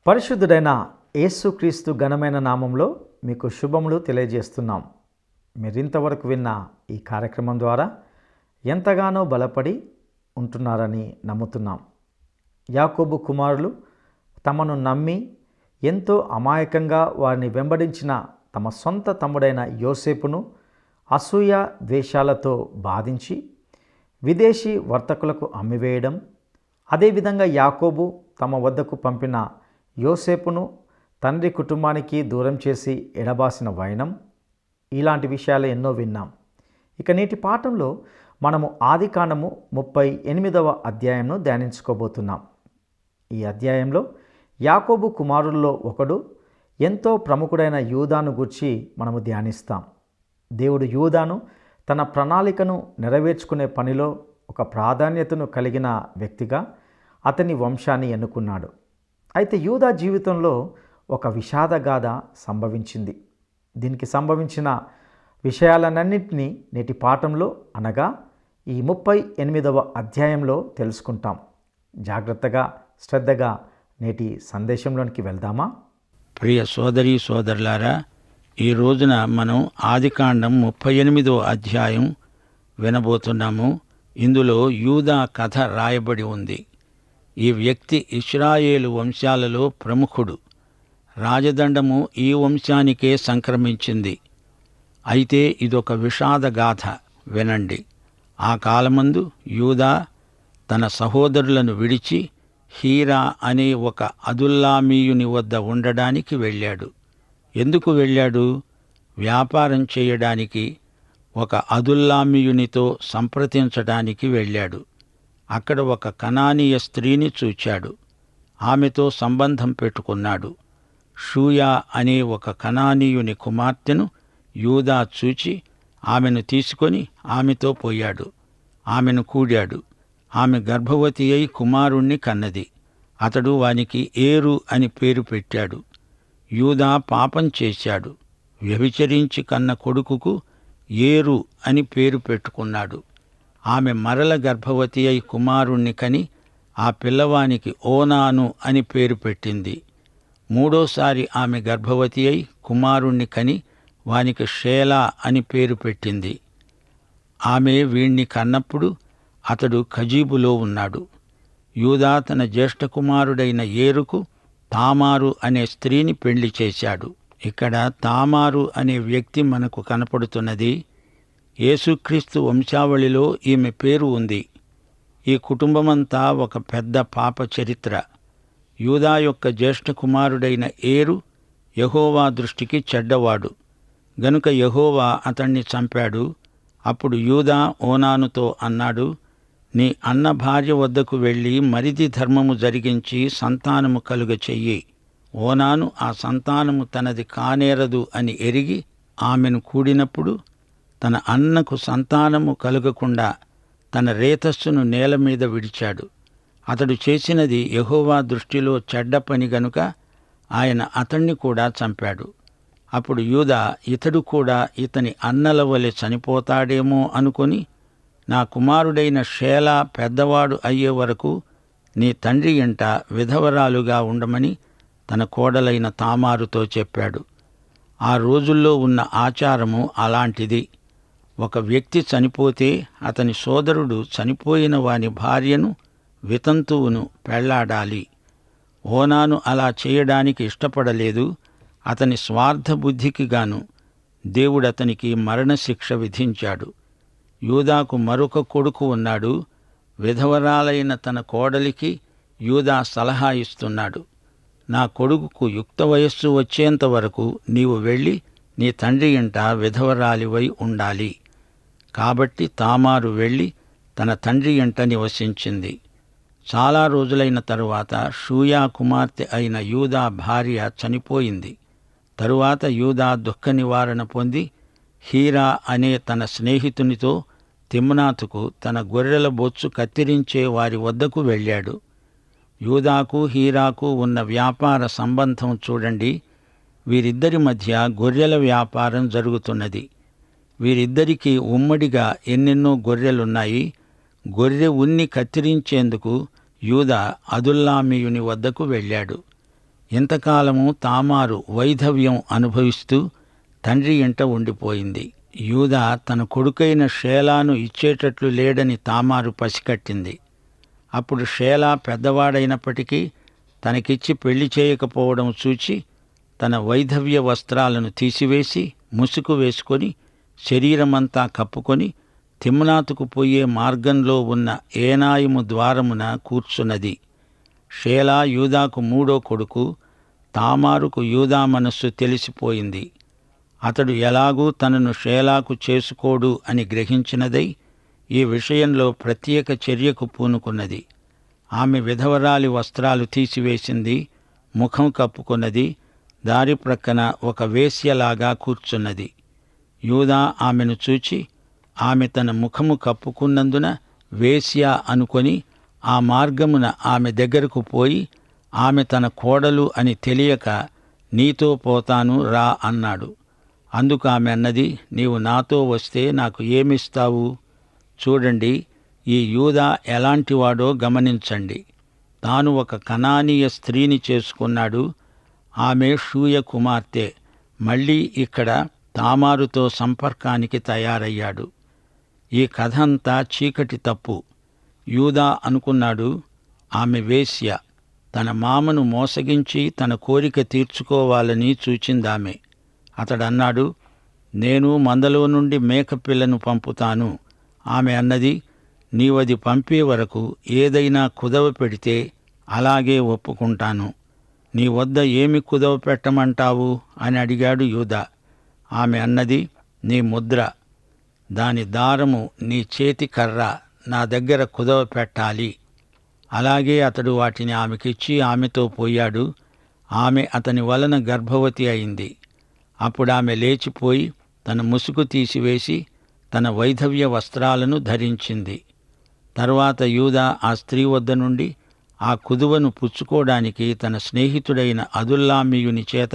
పరిశుద్ధుడైన యేసుక్రీస్తు ఘనమైన నామంలో మీకు శుభములు తెలియజేస్తున్నాం. మీరింతవరకు విన్న ఈ కార్యక్రమం ద్వారా ఎంతగానో బలపడి ఉంటున్నారని నమ్ముతున్నాం. యాకోబు కుమారులు తమను నమ్మి ఎంతో అమాయకంగా వారిని వెంబడించిన తమ సొంత తమ్ముడైన యోసేపును అసూయ ద్వేషాలతో బాధించి విదేశీ వర్తకులకు అమ్మివేయడం, అదేవిధంగా యాకోబు తమ వద్దకు పంపిన యోసేపును తండ్రి కుటుంబానికి దూరం చేసి ఎడబాసిన వైనం, ఇలాంటి విషయాలు ఎన్నో విన్నాం. ఇక నేటి పాఠంలో మనము ఆదికాండము 38వ అధ్యాయంను ధ్యానించుకోబోతున్నాం. ఈ అధ్యాయంలో యాకోబు కుమారుల్లో ఒకడు ఎంతో ప్రముఖుడైన యూదాను గూర్చి మనము ధ్యానిస్తాం. దేవుడు యూదాను తన ప్రణాళికను నెరవేర్చుకునే పనిలో ఒక ప్రాధాన్యతను కలిగిన వ్యక్తిగా అతని వంశాన్ని ఎన్నుకున్నాడు. అయితే యూదా జీవితంలో ఒక విషాదగాథ సంభవించింది. దీనికి సంభవించిన విషయాలన్నింటినీ నేటి పాఠంలో అనగా ఈ 38వ అధ్యాయంలో తెలుసుకుంటాం. జాగ్రత్తగా శ్రద్ధగా నేటి సందేశంలోనికి వెళ్దామా? ప్రియ సోదరీ సోదరులారా, ఈ రోజున మనం ఆదికాండం 38వ అధ్యాయం వినబోతున్నాము. ఇందులో యూదా కథ రాయబడి ఉంది. ఈ వ్యక్తి ఇశ్రాయేలు వంశాలలో ప్రముఖుడు. రాజదండము ఈ వంశానికే సంక్రమించింది. అయితే ఇదొక విషాదగాథ. వినండి. ఆ కాలమందు యూదా తన సహోదరులను విడిచి హీరా అనే ఒక అదుల్లామీయుని వద్ద ఉండడానికి వెళ్ళాడు. ఎందుకు వెళ్ళాడు? వ్యాపారం చేయడానికి ఒక అదుల్లామీయునితో సంప్రదించడానికి వెళ్ళాడు. అక్కడ ఒక కనానీయ స్త్రీని చూచాడు. ఆమెతో సంబంధం పెట్టుకున్నాడు. షూయా అనే ఒక కనానీయుని కుమార్తెను యూదా చూచి ఆమెను తీసుకొని ఆమెతో పోయాడు. ఆమెను కూడాడు. ఆమె గర్భవతి అయి కుమారుణ్ణి కన్నది. అతడు వానికి ఏరు అని పేరు పెట్టాడు. యూదా పాపం చేశాడు. వ్యభిచరించి కన్న కొడుకుకు ఏరు అని పేరు పెట్టుకున్నాడు. ఆమె మరల గర్భవతి అయి కుమారుణ్ణి కని ఆ పిల్లవానికి ఓనాను అని పేరు పెట్టింది. మూడోసారి ఆమె గర్భవతి అయి కుమారుణ్ణి కని వానికి షేలా అని పేరు పెట్టింది. ఆమె వీణ్ణి కన్నప్పుడు అతడు కజీబులో ఉన్నాడు. యూదా తన జ్యేష్ఠ కుమారుడైన ఏరుకు తామారు అనే స్త్రీని పెళ్లి చేశాడు. ఇక్కడ తామారు అనే వ్యక్తి మనకు కనపడుతున్నది. యేసుక్రీస్తు వంశావళిలో ఈమె పేరు ఉంది. ఈ కుటుంబమంతా ఒక పెద్ద పాప చరిత్ర. యూదా యొక్క జ్యేష్ఠ కుమారుడైన ఏరు యెహోవా దృష్టికి చెడ్డవాడు గనుక యెహోవా అతణ్ణి చంపాడు. అప్పుడు యూదా ఓనానుతో అన్నాడు, నీ అన్న భార్య వద్దకు వెళ్ళి మరిది ధర్మము జరిగించి సంతానము కలుగ చెయ్యి. ఓనాను ఆ సంతానము తనది కానేరదు అని ఎరిగి ఆమెను కూడినప్పుడు తన అన్నకు సంతానము కలుగకుండా తన రేతస్సును నేల మీద విడిచాడు. అతడు చేసినది యెహోవా దృష్టిలో చెడ్డ పని గనుక ఆయన అతణ్ణి కూడా చంపాడు. అప్పుడు యూదా ఇతడు కూడా ఇతని అన్నల వలె చనిపోతాడేమో అనుకొని, నా కుమారుడైన షేలా పెద్దవాడు అయ్యే వరకు నీ తండ్రి ఇంట విధవరాలుగా ఉండమని తన కోడలైన తామారుతో చెప్పాడు. ఆ రోజుల్లో ఉన్న ఆచారము అలాంటిది. ఒక వ్యక్తి చనిపోతే అతని సోదరుడు చనిపోయిన వాని భార్యను వితంతువును పెళ్లాడాలి. ఓనాను అలా చేయడానికి ఇష్టపడలేదు. అతని స్వార్థ బుద్ధికి గాను దేవుడతనికి మరణశిక్ష విధించాడు. యూదాకు మరొక కొడుకు ఉన్నాడు. విధవరాలైన తన కోడలికి యూదా సలహా ఇస్తున్నాడు. నా కొడుకుకు యుక్త వయస్సు వచ్చేంత వరకు నీవు వెళ్ళి నీ తండ్రి ఇంట విధవరాలివై ఉండాలి. కాబట్టి తామారు వెళ్ళి తన తండ్రి ఇంట నివసించింది. చాలా రోజులైన తరువాత షూయా కుమార్తె అయిన యూదా భార్య చనిపోయింది. తరువాత యూదా దుఃఖ నివారణ పొంది హీరా అనే తన స్నేహితునితో తిమ్నాతుకు తన గొర్రెల బొచ్చు కత్తిరించే వారి వద్దకు వెళ్ళాడు. యూదాకు హీరాకు ఉన్న వ్యాపార సంబంధం చూడండి. వీరిద్దరి మధ్య గొర్రెల వ్యాపారం జరుగుతున్నది. వీరిద్దరికీ ఉమ్మడిగా ఎన్నెన్నో గొర్రెలున్నాయి. గొర్రె ఉన్ని కత్తిరించేందుకు యూదా అదుల్లామీయుని వద్దకు వెళ్ళాడు. ఇంతకాలము తామారు వైధవ్యం అనుభవిస్తూ తండ్రి ఇంట ఉండిపోయింది. యూదా తన కొడుకైన షేలాను ఇచ్చేటట్లు లేడని తామారు పసికట్టింది. అప్పుడు షేలా పెద్దవాడైనప్పటికీ తనకిచ్చి పెళ్లి చేయకపోవడం చూచి తన వైధవ్య వస్త్రాలను తీసివేసి ముసుగు వేసుకొని శరీరమంతా కప్పుకొని తిమ్నాతుకు పోయే మార్గంలో ఉన్న ఏనాయిము ద్వారమున కూర్చున్నది. షేలా యూదాకు మూడో కొడుకు. తామారుకు యూదా మనస్సు తెలిసిపోయింది. అతడు ఎలాగూ తనను షేలాకు చేసుకోడు అని గ్రహించినదై ఈ విషయంలో ప్రత్యేక చర్యకు పూనుకున్నది. ఆమె విధవరాలి వస్త్రాలు తీసివేసింది, ముఖం కప్పుకున్నది, దారి ప్రక్కన ఒక వేశ్యలాగా కూర్చున్నది. యూదా ఆమెను చూచి ఆమె తన ముఖము కప్పుకున్నందున వేశ్య అనుకొని ఆ మార్గమున ఆమె దగ్గరకు పోయి ఆమె తన కోడలు అని తెలియక నీతో పోతాను రా అన్నాడు. అందుకు ఆమె అన్నది, నీవు నాతో వస్తే నాకు ఏమిస్తావు? చూడండి, ఈ యూదా ఎలాంటివాడో గమనించండి. తాను ఒక కనానీయ స్త్రీని చేసుకున్నాడు. ఆమె షూయ కుమార్తె. మళ్ళీ ఇక్కడ తామారుతో సంపర్కానికి తయారయ్యాడు. ఈ కథ అంతా చీకటి తప్పు. యూదా అనుకున్నాడు, ఆమె వేశ్య. తన మామను మోసగించి తన కోరిక తీర్చుకోవాలని చూచిందామె. అతడన్నాడు, నేను మందలో నుండి మేకపిల్లను పంపుతాను. ఆమె అన్నది, నీవది పంపే వరకు ఏదైనా కుదవ పెడితే అలాగే ఒప్పుకుంటాను. నీ వద్ద ఏమి కుదవ పెట్టమంటావు అని అడిగాడు యూదా. ఆమె అన్నది, నీ ముద్ర, దాని దారము నీ చేతి కర్ర నా దగ్గర కుదవ పెట్టాలి. అలాగే అతడు వాటిని ఆమెకిచ్చి ఆమెతో పోయాడు. ఆమె అతని వలన గర్భవతి అయింది. అప్పుడామె లేచిపోయి తన ముసుగు తీసివేసి తన వైధవ్య వస్త్రాలను ధరించింది. తరువాత యూదా ఆ స్త్రీ వద్ద నుండి ఆ కుదువను పుచ్చుకోవడానికి తన స్నేహితుడైన అదుల్లామీయుని చేత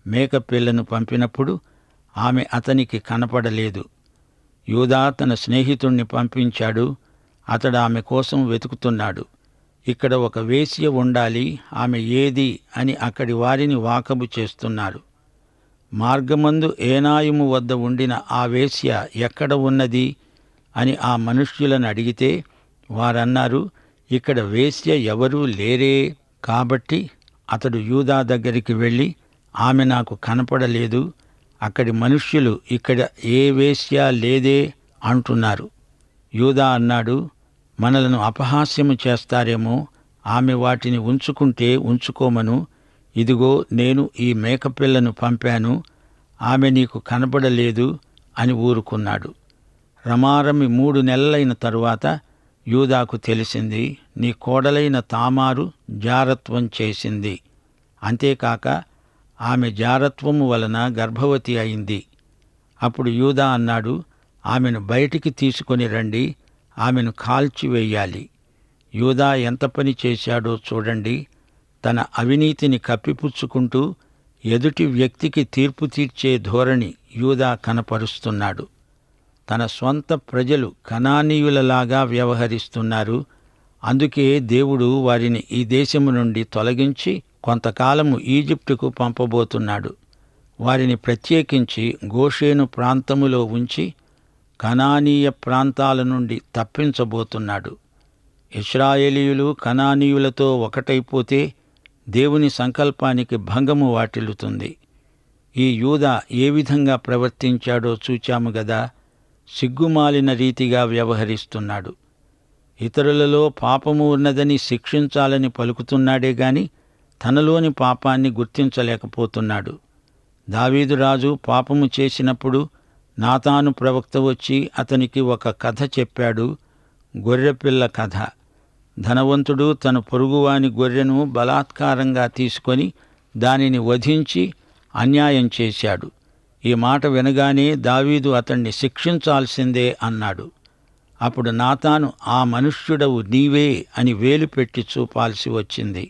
మేకపిల్లను పంపినప్పుడు ఆమె అతనికి కనపడలేదు. యూదా తన స్నేహితుణ్ణి పంపించాడు. అతడు ఆమె కోసం వెతుకుతున్నాడు. ఇక్కడ ఒక వేశ్య ఉండాలి, ఆమె ఏది అని అక్కడి వారిని వాకబు చేస్తున్నారు. మార్గమందు ఏనాయిము వద్ద ఉండిన ఆ వేశ్య ఎక్కడ ఉన్నది అని ఆ మనుష్యులను అడిగితే వారన్నారు, ఇక్కడ వేశ్య ఎవరూ లేరే. కాబట్టి అతడు యూదా దగ్గరికి వెళ్ళి, ఆమె నాకు కనపడలేదు, అక్కడి మనుష్యులు ఇక్కడ ఏ వేశ్య లేదే అంటున్నారు. యూదా అన్నాడు, మనలను అపహాస్యము చేస్తారేమో, ఆమె వాటిని ఉంచుకుంటే ఉంచుకోమను. ఇదిగో నేను ఈ మేకపిల్లను పంపాను, ఆమె నీకు కనపడలేదు అని ఊరుకున్నాడు. రమారమి 3 నెలలైన తరువాత యూదాకు తెలిసింది, నీ కోడలైన తామారు జారత్వం చేసింది. అంతేకాక ఆమె జారత్వము వలన గర్భవతి అయింది. అప్పుడు యూదా అన్నాడు, ఆమెను బయటికి తీసుకొని రండి, ఆమెను కాల్చివేయాలి. యూదా ఎంత పని చేశాడో చూడండి. తన అవినీతిని కప్పిపుచ్చుకుంటూ ఎదుటి వ్యక్తికి తీర్పు తీర్చే ధోరణి యూదా కనపరుస్తున్నాడు. తన స్వంత ప్రజలు కనానీయులలాగా వ్యవహరిస్తున్నారు. అందుకే దేవుడు వారిని ఈ దేశము నుండి తొలగించి కొంతకాలము ఈజిప్టుకు పంపబోతున్నాడు. వారిని ప్రత్యేకించి గోషేను ప్రాంతములో ఉంచి కనానీయ ప్రాంతాల నుండి తప్పించబోతున్నాడు. ఇశ్రాయేలీయులు కనానీయులతో ఒకటైపోతే దేవుని సంకల్పానికి భంగము వాటిల్లుతుంది. ఈ యూదా ఏ విధంగా ప్రవర్తించాడో చూచాము గదా. సిగ్గుమాలిన రీతిగా వ్యవహరిస్తున్నాడు. ఇతరులలో పాపము ఉన్నదని శిక్షించాలని పలుకుతున్నాడే గాని తనలోని పాపాన్ని గుర్తించలేకపోతున్నాడు. దావీదు రాజు పాపము చేసినప్పుడు నాతాను ప్రవక్త వచ్చి అతనికి ఒక కథ చెప్పాడు, గొర్రెపిల్ల కథ. ధనవంతుడు తన పొరుగువాని గొర్రెను బలాత్కారంగా తీసుకొని దానిని వధించి అన్యాయం చేశాడు. ఈ మాట వినగానే దావీదు అతణ్ణి శిక్షించాల్సిందే అన్నాడు. అప్పుడు నాతాను, ఆ మనుష్యుడవు నీవే అని వేలు పెట్టి చూపాల్సి వచ్చింది.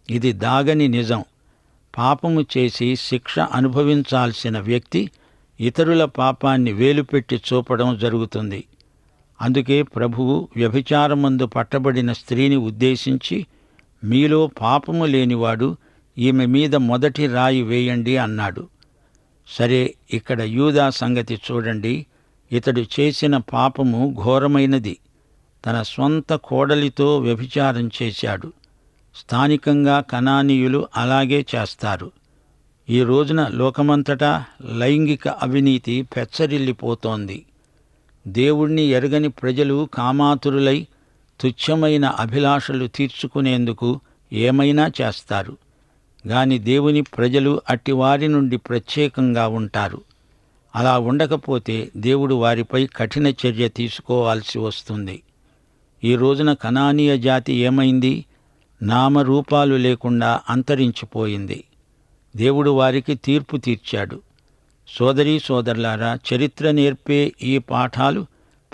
ఇది దాగని నిజం. పాపము చేసి శిక్ష అనుభవించాల్సిన వ్యక్తి ఇతరుల పాపాన్ని వేలుపెట్టి చూపడం జరుగుతుంది. అందుకే ప్రభువు వ్యభిచారమందు పట్టబడిన స్త్రీని ఉద్దేశించి, మీలో పాపము లేనివాడు ఈమె మీద మొదటి రాయి వేయండి అన్నాడు. సరే, ఇక్కడ యూదా సంగతి చూడండి. ఇతడు చేసిన పాపము ఘోరమైనది. తన స్వంత కోడలితో వ్యభిచారం చేశాడు. స్థానికంగా కనానీయులు అలాగే చేస్తారు. ఈ రోజున లోకమంతటా లైంగిక అవినీతి పెచ్చరిల్లిపోతోంది. దేవుణ్ణి ఎరగని ప్రజలు కామాతురులై తుచ్చమైన అభిలాషలు తీర్చుకునేందుకు ఏమైనా చేస్తారు. గాని దేవుని ప్రజలు అట్టివారి నుండి ప్రత్యేకంగా ఉంటారు. అలా ఉండకపోతే దేవుడు వారిపై కఠిన చర్య తీసుకోవాల్సి వస్తుంది. ఈ రోజున కనానీయ జాతి ఏమైంది? నామరూపాలు లేకుండా అంతరించిపోయింది. దేవుడు వారికి తీర్పు తీర్చాడు. సోదరీ సోదరులారా, చరిత్ర నేర్పే ఈ పాఠాలు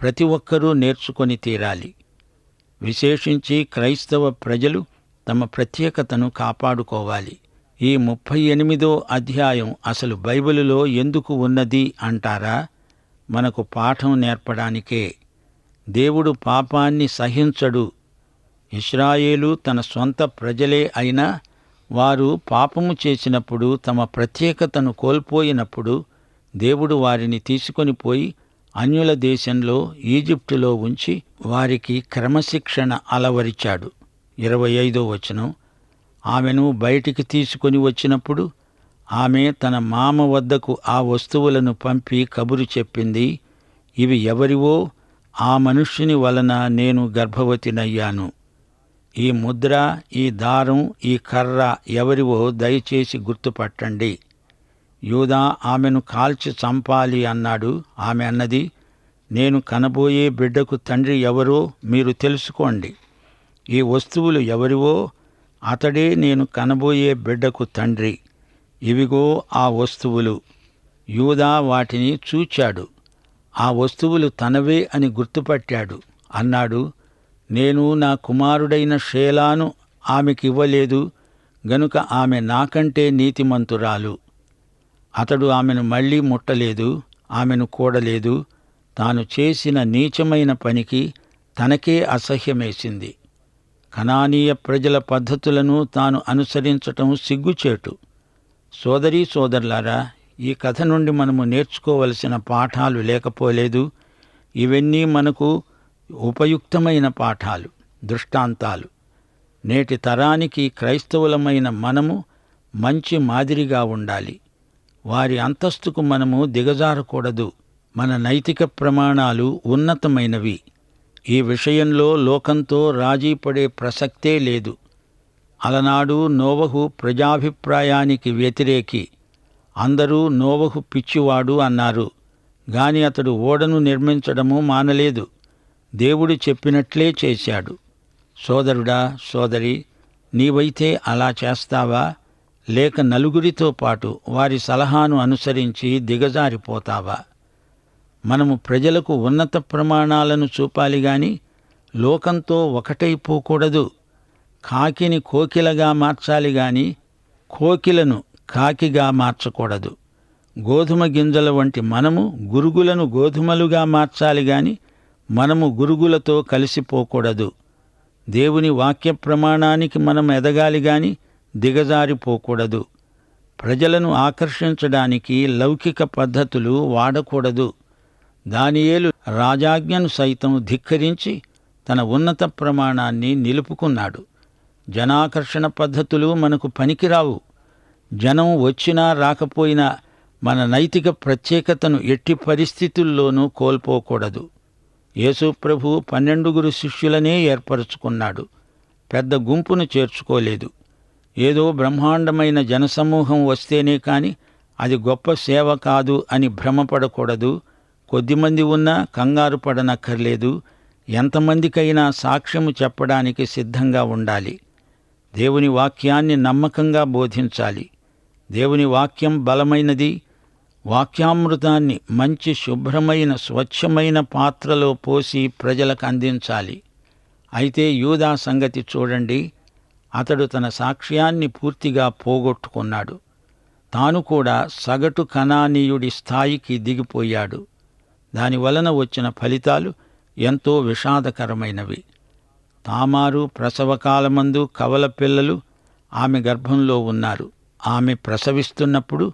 ప్రతి ఒక్కరూ నేర్చుకొని తీరాలి. విశేషించి క్రైస్తవ ప్రజలు తమ ప్రత్యేకతను కాపాడుకోవాలి. ఈ 38వ అధ్యాయం అసలు బైబిలులో ఎందుకు ఉన్నది అంటారా? మనకు పాఠం నేర్పడానికే. దేవుడు పాపాన్ని సహించడు. ఇశ్రాయేలు తన సొంత ప్రజలే అయినా వారు పాపము చేసినప్పుడు, తమ ప్రత్యేకతను కోల్పోయినప్పుడు దేవుడు వారిని తీసుకొని పోయి అన్యుల దేశంలో ఈజిప్టులో ఉంచి వారికి క్రమశిక్షణ అలవరిచాడు. 25వ వచనం, ఆమెను బయటికి తీసుకొని వచ్చినప్పుడు ఆమె తన మామ వద్దకు ఆ వస్తువులను పంపి కబురు చెప్పింది, ఇవి ఎవరివో, ఆ మనుష్యుని వలన నేను గర్భవతినయ్యాను. ఈ ముద్ర, ఈ దారం, ఈ కర్ర ఎవరివో దయచేసి గుర్తుపట్టండి. యూదా ఆమెను కాల్చి చంపాలి అన్నాడు. ఆమె అన్నది, నేను కనబోయే బిడ్డకు తండ్రి ఎవరో మీరు తెలుసుకోండి. ఈ వస్తువులు ఎవరివో, అతడే నేను కనబోయే బిడ్డకు తండ్రి. ఇవిగో ఆ వస్తువులు. యూదా వాటిని చూచాడు. ఆ వస్తువులు తనవే అని గుర్తుపట్టాడు. అన్నాడు, నేను నా కుమారుడైన షేలాను ఆమెకివ్వలేదు గనుక ఆమె నాకంటే నీతిమంతురాలు. అతడు ఆమెను మళ్లీ ముట్టలేదు, ఆమెను కూడలేదు. తాను చేసిన నీచమైన పనికి తనకే అసహ్యమేసింది. కనానీయ ప్రజల పద్ధతులను తాను అనుసరించటం సిగ్గుచేటు. సోదరీ సోదరులారా, ఈ కథ నుండి మనము నేర్చుకోవలసిన పాఠాలు లేకపోలేదు. ఇవన్నీ మనకు ఉపయుక్తమైన పాఠాలు, దృష్టాంతాలు. నేటి తరానికి క్రైస్తవులమైన మనము మంచి మాదిరిగా ఉండాలి. వారి అంతస్తుకు మనము దిగజారకూడదు. మన నైతిక ప్రమాణాలు ఉన్నతమైనవి. ఈ విషయంలో లోకంతో రాజీ పడే ప్రసక్తే లేదు. అలనాడు నోవహు ప్రజాభిప్రాయానికి వ్యతిరేకి. అందరూ నోవహు పిచ్చివాడు అన్నారు. గాని అతడు ఓడను నిర్మించడము మానలేదు. దేవుడు చెప్పినట్లే చేశాడు. సోదరుడా, సోదరి, నీవైతే అలా చేస్తావా? లేక నలుగురితో పాటు వారి సలహాను అనుసరించి దిగజారిపోతావా? మనము ప్రజలకు ఉన్నత ప్రమాణాలను చూపాలి గాని లోకంతో ఒకటైపోకూడదు. కాకిని కోకిలగా మార్చాలి గాని కోకిలను కాకిగా మార్చకూడదు. గోధుమ గింజల వంటి మనము గురుగులను గోధుమలుగా మార్చాలి గాని మనము గురుగులతో కలిసిపోకూడదు. దేవుని వాక్య ప్రమాణానికి మనం ఎదగాలి గాని దిగజారిపోకూడదు. ప్రజలను ఆకర్షించడానికి లౌకిక పద్ధతులు వాడకూడదు. దానియేలు రాజాజ్ఞను సైతం ధిక్కరించి తన ఉన్నత ప్రమాణాన్ని నిలుపుకున్నాడు. జనాకర్షణ పద్ధతులు మనకు పనికిరావు. జనం వచ్చినా రాకపోయినా మన నైతిక ప్రత్యేకతను ఎట్టి పరిస్థితుల్లోనూ కోల్పోకూడదు. యేసు ప్రభు 12 శిష్యులనే ఏర్పరచుకున్నాడు. పెద్ద గుంపును చేర్చుకోలేదు. ఏదో బ్రహ్మాండమైన జనసమూహం వస్తేనే కాని అది గొప్ప సేవ కాదు అని భ్రమపడకూడదు. కొద్దిమంది ఉన్నా కంగారు పడనక్కర్లేదు. ఎంతమందికైనా సాక్ష్యము చెప్పడానికి సిద్ధంగా ఉండాలి. దేవుని వాక్యాన్ని నమ్మకంగా బోధించాలి. దేవుని వాక్యం బలమైనది. వాక్యామృతాన్ని మంచి శుభ్రమైన స్వచ్ఛమైన పాత్రలో పోసి ప్రజలకు అందించాలి. అయితే యూదా సంగతి చూడండి. అతడు తన సాక్ష్యాన్ని పూర్తిగా పోగొట్టుకున్నాడు. తాను కూడా సగటు కనానీయుడి స్థాయికి దిగిపోయాడు. దానివలన వచ్చిన ఫలితాలు ఎంతో విషాదకరమైనవి. తామారు ప్రసవకాలమందు కవల పిల్లలు ఆమె గర్భంలో ఉన్నారు. ఆమె ప్రసవిస్తున్నప్పుడు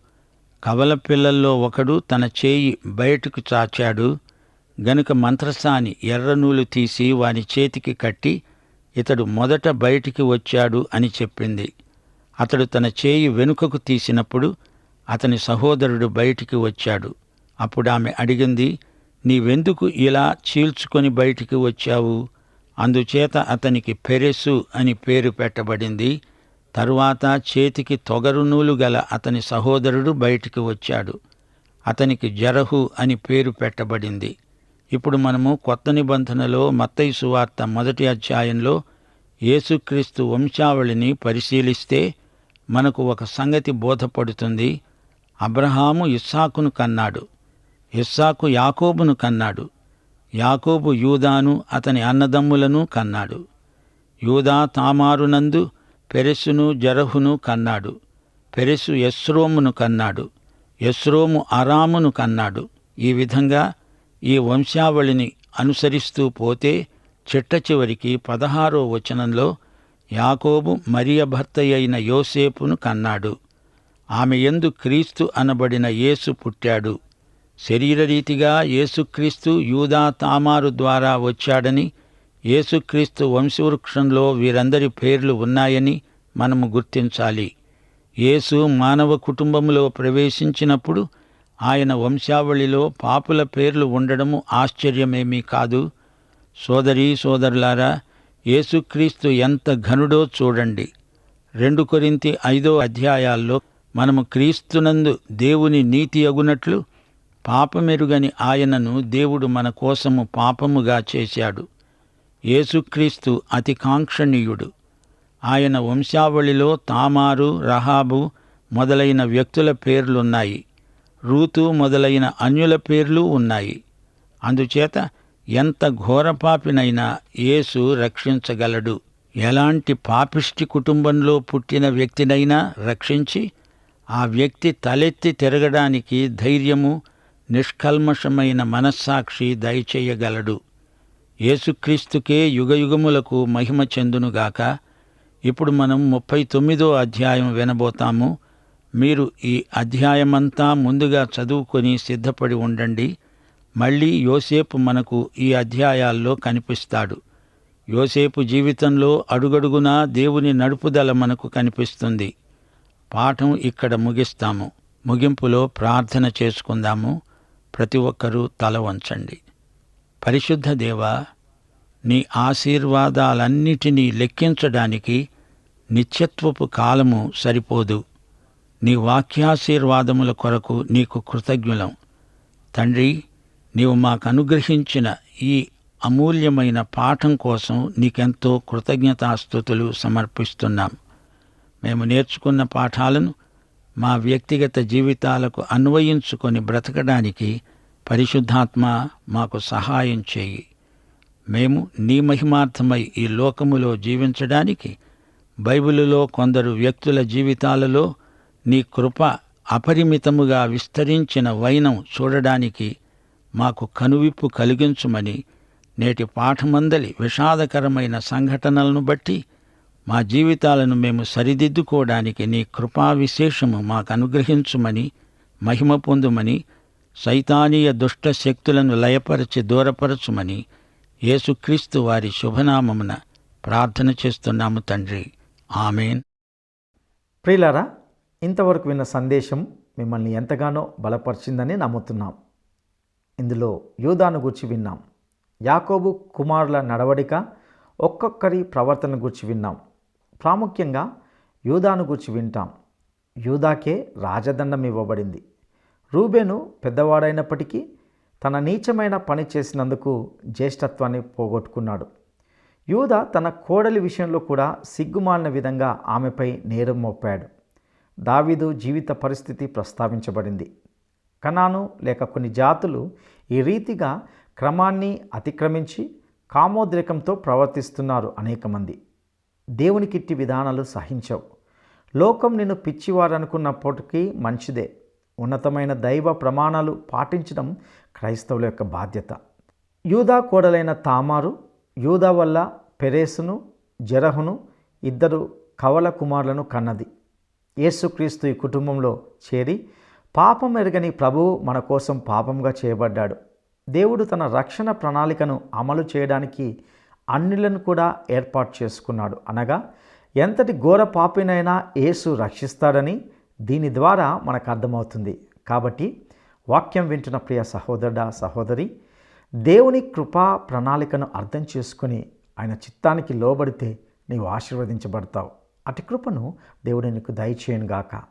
కవల పిల్లల్లో ఒకడు తన చేయి బయటకు చాచాడు గనుక మంత్రసాని ఎర్రనూలు తీసి వాని చేతికి కట్టి, ఇతడు మొదట బయటికి వచ్చాడు అని చెప్పింది. అతడు తన చేయి వెనుకకు తీసినప్పుడు అతని సహోదరుడు బయటికి వచ్చాడు. అప్పుడు ఆమె అడిగింది, నీవెందుకు ఇలా చీల్చుకొని బయటికి వచ్చావు? అందుచేత అతనికి పెరెసు అని పేరు పెట్టబడింది. తరువాత చేతికి తొగరునూలు గల అతని సహోదరుడు బయటికి వచ్చాడు. అతనికి జరహు అని పేరు పెట్టబడింది. ఇప్పుడు మనము కొత్త నిబంధనలో మత్తయి సువార్త 1వ అధ్యాయంలో యేసుక్రీస్తు వంశావళిని పరిశీలిస్తే మనకు ఒక సంగతి బోధపడుతుంది. అబ్రహాము ఇస్సాకును కన్నాడు. ఇస్సాకు యాకోబును కన్నాడు. యాకోబు యూదాను అతని అన్నదమ్ములను కన్నాడు. యూదా తామారునందు పెరెసును జరహును కన్నాడు. పెరెసు ఎస్రోమును కన్నాడు. ఎస్రోము అరామును కన్నాడు. ఈ విధంగా ఈ వంశావళిని అనుసరిస్తూ పోతే చిట్ట చివరికి 16వ వచనంలో యాకోబు మరియ భర్త అయిన యోసేపును కన్నాడు. ఆమె యందు క్రీస్తు అనబడిన యేసు పుట్టాడు. శరీరరీతిగా యేసుక్రీస్తు యూదా తామారు ద్వారా వచ్చాడని, యేసుక్రీస్తు వంశవృక్షంలో వీరందరి పేర్లు ఉన్నాయని మనము గుర్తించాలి. యేసు మానవ కుటుంబంలో ప్రవేశించినప్పుడు ఆయన వంశావళిలో పాపుల పేర్లు ఉండడము ఆశ్చర్యమేమీ కాదు. సోదరీ సోదరులారా, యేసుక్రీస్తు ఎంత ఘనుడో చూడండి. 2 కొరింథీ 5వ అధ్యాయాల్లో మనము క్రీస్తునందు దేవుని నీతి అగునట్లు పాపమెరుగని ఆయనను దేవుడు మన కోసము పాపముగా చేశాడు. యేసుక్రీస్తు అతి కాంక్షణీయుడు. ఆయన వంశావళిలో తామారు, రహాబు మొదలైన వ్యక్తుల పేర్లున్నాయి. రూతు మొదలైన అన్యుల పేర్లు ఉన్నాయి. అందుచేత ఎంత ఘోరపాపినైనా యేసు రక్షించగలడు. ఎలాంటి పాపిష్టి కుటుంబంలో పుట్టిన వ్యక్తినైనా రక్షించి ఆ వ్యక్తి తలెత్తి తిరగడానికి ధైర్యము, నిష్కల్మషమైన మనస్సాక్షి దయచేయగలడు. యేసుక్రీస్తుకే యుగయుగములకు మహిమ చెందునుగాక. ఇప్పుడు మనం 39వ అధ్యాయం వినబోతాము. మీరు ఈ అధ్యాయమంతా ముందుగా చదువుకొని సిద్ధపడి ఉండండి. మళ్ళీ యోసేపు మనకు ఈ అధ్యాయాల్లో కనిపిస్తాడు. యోసేపు జీవితంలో అడుగడుగునా దేవుని నడుపుదల మనకు కనిపిస్తుంది. పాఠం ఇక్కడ ముగిస్తాము. ముగింపులో ప్రార్థన చేసుకుందాము. ప్రతి ఒక్కరూ తల వంచండి. పరిశుద్ధ దేవా, నీ ఆశీర్వాదాలన్నిటినీ లెక్కించడానికి నిత్యత్వపు కాలము సరిపోదు. నీ వాక్యాశీర్వాదముల కొరకు నీకు కృతజ్ఞులం. తండ్రి, నీవు మాకు అనుగ్రహించిన ఈ అమూల్యమైన పాఠం కోసం నీకెంతో కృతజ్ఞతాస్తుతులు సమర్పిస్తున్నాం. మేము నేర్చుకున్న పాఠాలను మా వ్యక్తిగత జీవితాలకు అన్వయించుకొని బ్రతకడానికి పరిశుద్ధాత్మ మాకు సహాయం చేయి. మేము నీ మహిమార్థమై ఈ లోకములో జీవించడానికి బైబిలులో కొందరు వ్యక్తుల జీవితాలలో నీ కృప అపరిమితముగా విస్తరించిన వైనం చూడడానికి మాకు కనువిప్పు కలిగించుమని, నేటి పాఠమందలి విషాదకరమైన సంఘటనలను బట్టి మా జీవితాలను మేము సరిదిద్దుకోవడానికి నీ కృపా విశేషము మాకు అనుగ్రహించుమని, మహిమ పొందుమని, సైతానీయ దుష్ట శక్తులను లయపరచి దూరపరచుమని యేసుక్రీస్తు వారి శుభనామమున ప్రార్థన చేస్తున్నాము తండ్రి. ఆమేన్. ప్రియులారా, ఇంతవరకు విన్న సందేశం మిమ్మల్ని ఎంతగానో బలపరిచిందని నమ్ముతున్నాం. ఇందులో యూదాను గూర్చి విన్నాం. యాకోబు కుమారుల నడవడిక, ఒక్కొక్కరి ప్రవర్తన గూర్చి విన్నాం. ప్రాముఖ్యంగా యూదాను గూర్చి వింటాం. యూదాకే రాజదండం ఇవ్వబడింది. రూబేను పెద్దవాడైనప్పటికీ తన నీచమైన పని చేసినందుకు జ్యేష్ఠత్వాన్ని పోగొట్టుకున్నాడు. యూదా తన కోడలి విషయంలో కూడా సిగ్గుమాలిన విధంగా ఆమెపై నేరం మోపాడు. దావీదు జీవిత పరిస్థితి ప్రస్తావించబడింది. కనాను లేక కొన్ని జాతులు ఈ రీతిగా క్రమాన్ని అతిక్రమించి కామోద్రేకంతో ప్రవర్తిస్తున్నారు. అనేక మంది దేవునికిట్టి విధానాలు సహించవు. లోకం నిన్ను పిచ్చివారనుకున్నప్పటికీ మంచిదే. ఉన్నతమైన దైవ ప్రమాణాలు పాటించడం క్రైస్తవుల యొక్క బాధ్యత. యూదా కోడలైన తామారు యూదా వల్ల పెరేసును జరహును ఇద్దరు కవల కుమారులను కన్నది. యేసుక్రీస్తు ఈ కుటుంబంలో చేరి పాపం ఎరగని ప్రభువు మన కోసం పాపంగా చేయబడ్డాడు. దేవుడు తన రక్షణ ప్రణాళికను అమలు చేయడానికి అన్యులను కూడా ఏర్పాటు చేసుకున్నాడు. అనగా ఎంతటి ఘోర పాపినైనా యేసు రక్షిస్తాడని దీని ద్వారా మనకు అర్థమవుతుంది. కాబట్టి వాక్యం వింటున్న ప్రియ సహోదరుడా సహోదరి, దేవుని కృపా ప్రణాళికను అర్థం చేసుకొని ఆయన చిత్తానికి లోబడితే నీవు ఆశీర్వదించబడతావు. అటు కృపను దేవుడు నీకు దయచేయను గాక.